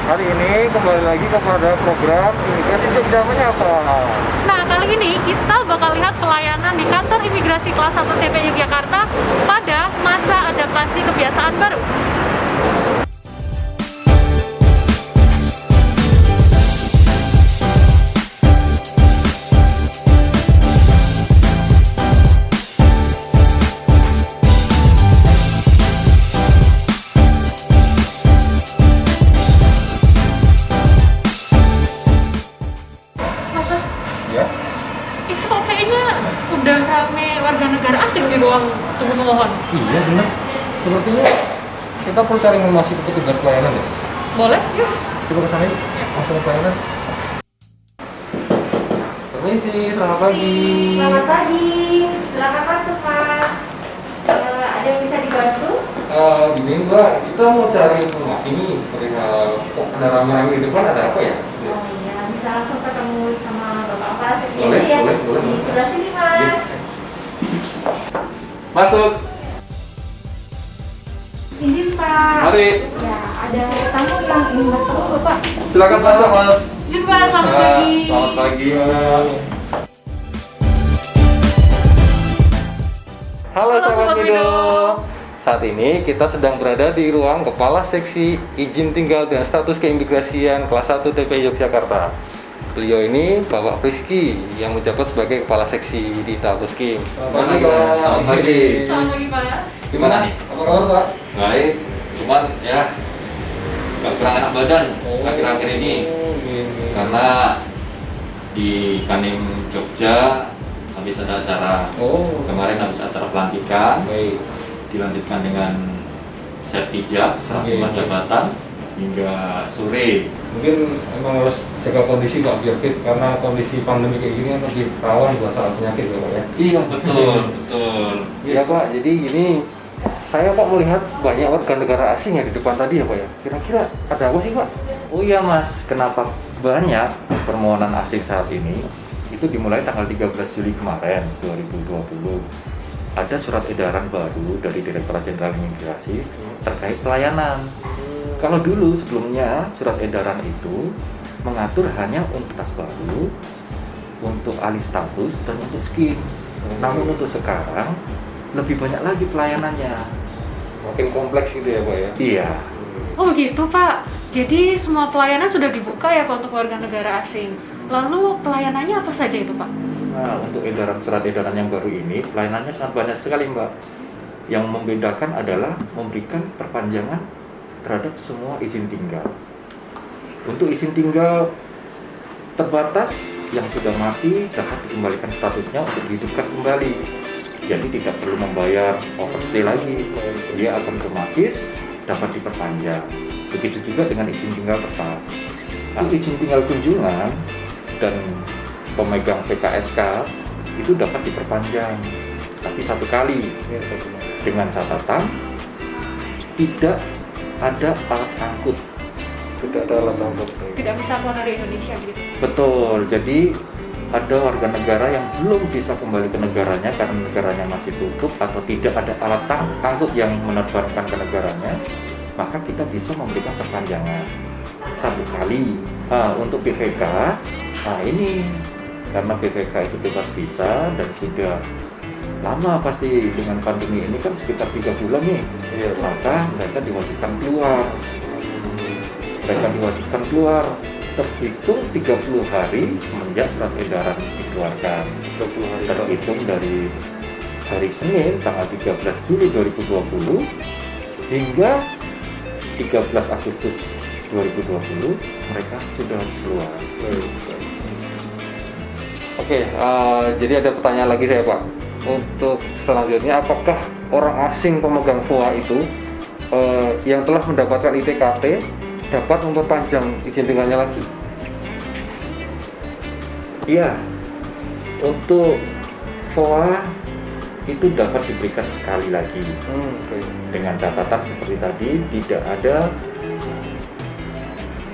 Hari ini kembali lagi kepada program Imigrasi Jogja Menyapa. Nah, kali ini kita bakal lihat pelayanan di kantor imigrasi kelas 1 TP Yogyakarta pada masa adaptasi kebiasaan baru. Mas, Ya, itu kok kayaknya udah rame warga negara asing di ruang tunggu pemohon. Iya benar. Sepertinya kita perlu cari informasi ke petugas pelayanan ya. Boleh? Yuk. Coba ke sana yuk. Langsung ke pelayanan. Permisi, selamat pagi. Selamat pagi, silakan masuk Mas. Ada yang bisa dibantu? Gini Mbak, kita mau cari informasi nih perihal kok ada rame-rame di depan, ada apa ya? Oh iya, bisa langsung ketemu sama Bapak Kepala Seksi Boleh, ya. boleh. Di sebelah sini Mas. Masuk. Izin Pak. Mari. Ya, ada tamu yang ingin bertemu Bapak. Silakan masuk Mas. Yuk, Pak. Selamat pagi. Selamat pagi Mas. halo Halo, Sobat Sobat Mido. Mido. Saat ini kita sedang berada di ruang Kepala Seksi Izin Tinggal dan Status Keimigrasian kelas 1 TP Yogyakarta. Beliau ini Bapak Friski yang menjabat sebagai Kepala Seksi di Taluskim. Selamat pagi Pak. Selamat pagi. Selamat pagi, Pak. Gimana nih? Apa kabar Pak? Baik, cuman ya gak kurang enak badan akhir-akhir ini karena di Kanim Jogja habis ada acara kemarin habis acara pelantikan Baik. dilanjutkan dengan sertijab serah terima Oke. jabatan hingga sore. Mungkin emang harus jaga kondisi Pak biar fit karena kondisi pandemi kayak gini kan lebih rawan buat salah penyakit ya Pak ya. Iya betul betul. Ya Pak, jadi ini saya kok melihat banyak warga negara asing ya di depan tadi ya Pak ya. Kira-kira ada apa sih Pak? Oh iya Mas, kenapa banyak permohonan asing saat ini? Itu dimulai tanggal 13 Juli kemarin 2020. Ada surat edaran baru dari Direktorat Jenderal Imigrasi terkait pelayanan. Kalau dulu sebelumnya surat edaran itu mengatur hanya untuk tas baru, untuk alih status dan untuk skim. Namun untuk sekarang lebih banyak lagi pelayanannya. Makin kompleks gitu ya Pak ya. Iya. Oh begitu, Pak. Jadi semua pelayanan sudah dibuka ya Pak untuk warga negara asing. Lalu pelayanannya apa saja itu, Pak? Nah, untuk surat edaran yang baru ini, pelayanannya sangat banyak sekali, Mbak. Yang membedakan adalah memberikan perpanjangan terhadap semua izin tinggal. Untuk izin tinggal terbatas yang sudah mati dapat dikembalikan statusnya untuk dihidupkan kembali. Jadi tidak perlu membayar overstay lagi. Dia akan otomatis dapat diperpanjang. Begitu juga dengan izin tinggal tetap. Nah, izin tinggal kunjungan dan pemegang PKSK itu dapat diperpanjang, tapi satu kali dengan catatan tidak ada alat angkut. Tidak ada alat angkut. Tidak bisa keluar dari Indonesia gitu. Betul, jadi ada warga negara yang belum bisa kembali ke negaranya karena negaranya masih tutup atau tidak ada alat angkut yang menerbangkan ke negaranya, maka kita bisa memberikan perpanjangan satu kali. Nah, untuk BVK, nah ini karena BVK itu bebas visa dan sudah lama pasti dengan pandemi ini kan sekitar 3 bulan nih, maka mereka diwajibkan keluar. Mereka diwajibkan keluar terhitung 30 hari semenjak surat edaran dikeluarkan. 30 hari. Terhitung dari hari Senin tanggal 13 Juli 2020 hingga 13 Agustus 2020 mereka sudah harus keluar. Oke, jadi ada pertanyaan lagi saya Pak. Untuk selanjutnya, apakah orang asing pemegang VOA itu yang telah mendapatkan ITKT dapat memperpanjang izin tinggalnya lagi? Iya, untuk VOA itu dapat diberikan sekali lagi dengan catatan seperti tadi tidak ada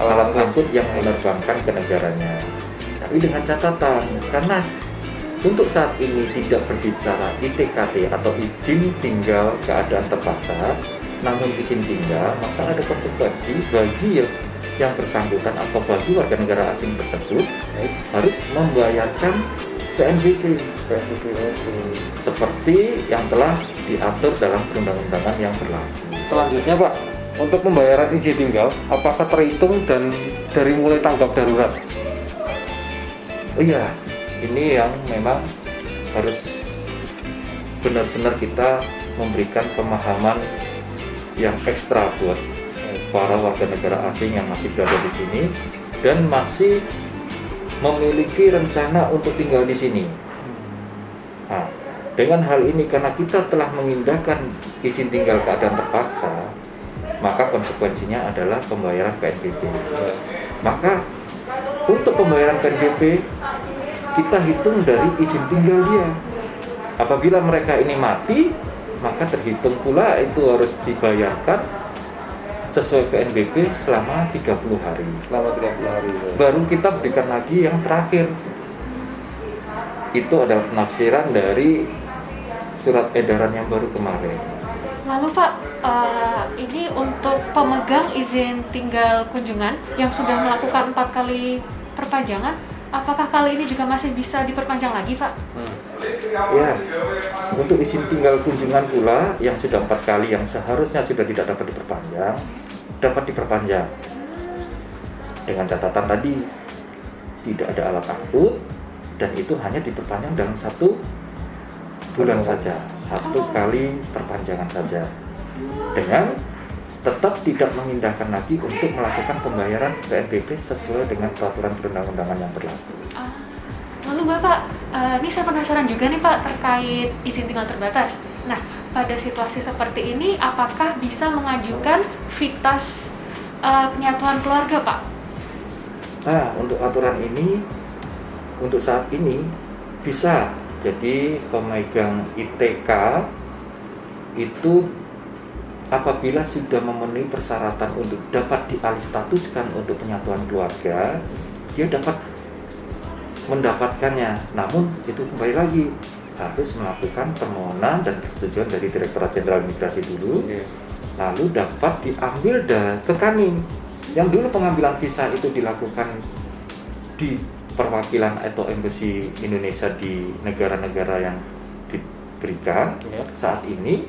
alat angkut yang menerbangkan ke negaranya. Tapi dengan catatan karena untuk saat ini tidak berbicara ITKT atau izin tinggal keadaan terpaksa, namun izin tinggal, maka ada konsekuensi bagi yang yang bersangkutan atau bagi warga negara asing tersebut harus membayarkan PNBP seperti yang telah diatur dalam perundang-undangan yang berlaku. Selanjutnya Pak, untuk pembayaran izin tinggal, apakah terhitung dan dari mulai tanggap darurat? Oh iya, ini yang memang harus benar-benar kita memberikan pemahaman yang ekstra buat para warga negara asing yang masih berada di sini dan masih memiliki rencana untuk tinggal di sini. Nah, dengan hal ini karena kita telah mengindahkan izin tinggal keadaan terpaksa, maka konsekuensinya adalah pembayaran PNBP. Maka untuk pembayaran PNBP kita hitung dari izin tinggal dia. Apabila mereka ini mati, maka terhitung pula itu harus dibayarkan sesuai PNBP selama 30 hari. Selama 30 hari. Baru kita berikan lagi yang terakhir. Itu adalah penafsiran dari surat edaran yang baru kemarin. Lalu Pak, ini untuk pemegang izin tinggal kunjungan yang sudah melakukan 4 kali perpanjangan, apakah kali ini juga masih bisa diperpanjang lagi Pak? Ya, untuk izin tinggal kunjungan pula yang sudah 4 kali yang seharusnya sudah tidak dapat diperpanjang, dapat diperpanjang. Dengan catatan tadi, tidak ada alat angkut dan itu hanya diperpanjang dalam 1 bulan saja, 1 kali perpanjangan saja. Dengan tetap tidak mengindahkan lagi untuk melakukan pembayaran PNBP sesuai dengan peraturan perundang-undangan yang berlaku. Lalu Bapak, ini saya penasaran juga nih Pak terkait izin tinggal terbatas. Nah, pada situasi seperti ini, apakah bisa mengajukan vitas penyatuan keluarga Pak? Nah, untuk aturan ini, untuk saat ini bisa. Jadi pemegang ITK itu apabila sudah memenuhi persyaratan untuk dapat dialih statuskan untuk penyatuan keluarga, dia dapat mendapatkannya. Namun itu kembali lagi harus melakukan permohonan dan persetujuan dari Direktorat Jenderal Imigrasi dulu, lalu dapat diambil ke kami. Yang dulu pengambilan visa itu dilakukan di perwakilan atau embassy Indonesia di negara-negara yang diberikan, saat ini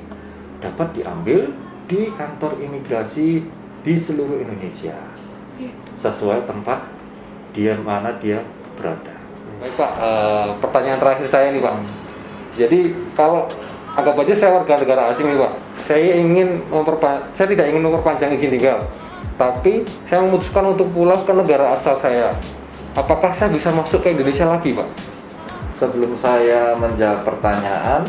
dapat diambil di kantor imigrasi di seluruh Indonesia sesuai tempat mana dia berada. Baik Pak, pertanyaan terakhir saya nih Pak. Jadi kalau anggap aja saya warga negara asing nih Pak, saya tidak ingin memperpanjang izin tinggal, tapi saya memutuskan untuk pulang ke negara asal saya. Apakah saya bisa masuk ke Indonesia lagi Pak? Sebelum saya menjawab pertanyaan,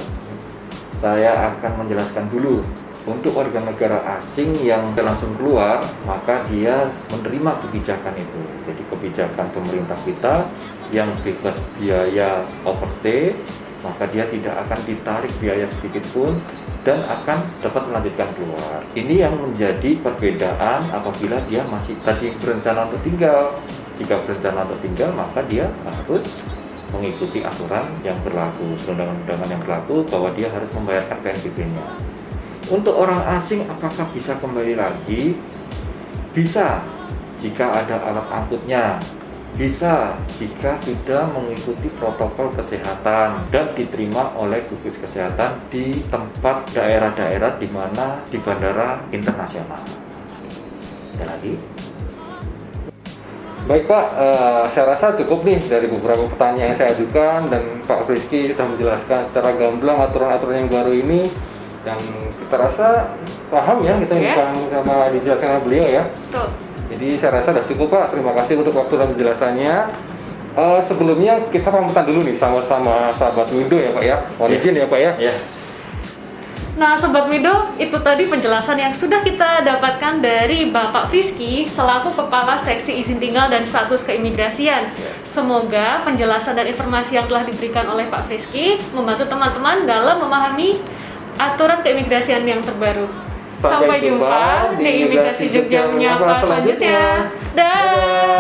saya akan menjelaskan dulu. Untuk warga negara asing yang langsung keluar, maka dia menerima kebijakan itu. Jadi kebijakan pemerintah kita yang bebas biaya overstay, maka dia tidak akan ditarik biaya sedikit pun dan akan dapat melanjutkan keluar. Ini yang menjadi perbedaan apabila dia masih tadi berencana untuk tinggal. Jika berencana untuk tinggal, maka dia harus mengikuti aturan yang berlaku, perundang-undangan yang berlaku bahwa dia harus membayarkan PNBP-nya. Untuk orang asing apakah bisa kembali lagi? Bisa jika ada alat angkutnya, bisa jika sudah mengikuti protokol kesehatan dan diterima oleh gugus kesehatan di tempat daerah-daerah di mana di bandara internasional. Ada lagi? Baik Pak, saya rasa cukup nih dari beberapa pertanyaan yang saya ajukan dan Pak Frizky sudah menjelaskan secara gamblang aturan-aturan yang baru ini dan kita rasa paham ya kita sama dijelaskan oleh beliau ya. Betul. Jadi saya rasa sudah cukup Pak, terima kasih untuk waktu dan penjelasannya. Sebelumnya kita pamitan dulu nih sama sahabat Windo ya Pak ya, mohon izin ya Pak ya. Nah Sobat Wido, itu tadi penjelasan yang sudah kita dapatkan dari Bapak Frizky selaku Kepala Seksi Izin Tinggal dan Status Keimigrasian. Semoga penjelasan dan informasi yang telah diberikan oleh Pak Frizky membantu teman-teman dalam memahami aturan keimigrasian yang terbaru. Sampai jumpa di Imigrasi Jogja Menyapa selanjutnya. Dah.